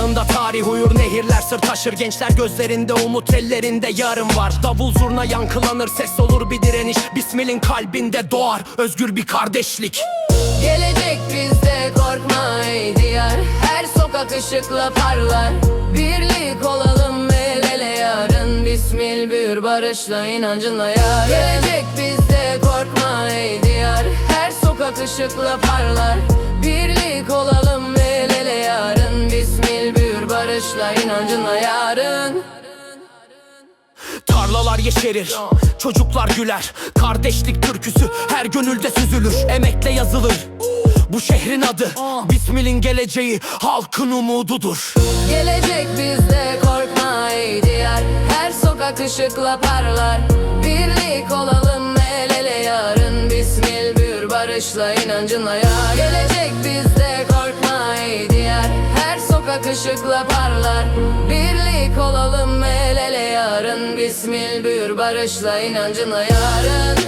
Toprağında tarih uyur, nehirler sır taşır. Gençler gözlerinde umut, ellerinde yarın var. Davul zurna yankılanır, ses olur bir direniş. Bismil'in kalbinde doğar özgür bir kardeşlik. Gelecek bizde, korkma ey diyar. Her sokak ışıkla parlar. Birlik olalım el ele yarın. Bismil büyür barışla, inancınla yarın. Gelecek bizde, korkma ey diyar. Her sokak ışıkla parlar. Birlik olalım el ele yarın. Bismil büyür barışla, inancınla yarın. Tarlalar yeşerir, çocuklar güler. Kardeşlik türküsü her gönülde süzülür. Emekle yazılır bu şehrin adı. Bismil'in geleceği halkın umududur. Gelecek bizde, korkma ey diyar. Her sokak ışıkla parlar. Birlik olalım el ele yarın. Bismil büyür barışla, inancınla yarın. Gelecek bizde, korkma ey diyar. Her sokak ışıkla parlar. Birlik olalım el ele yarın. Bismil büyür barışla, inancınla yarın.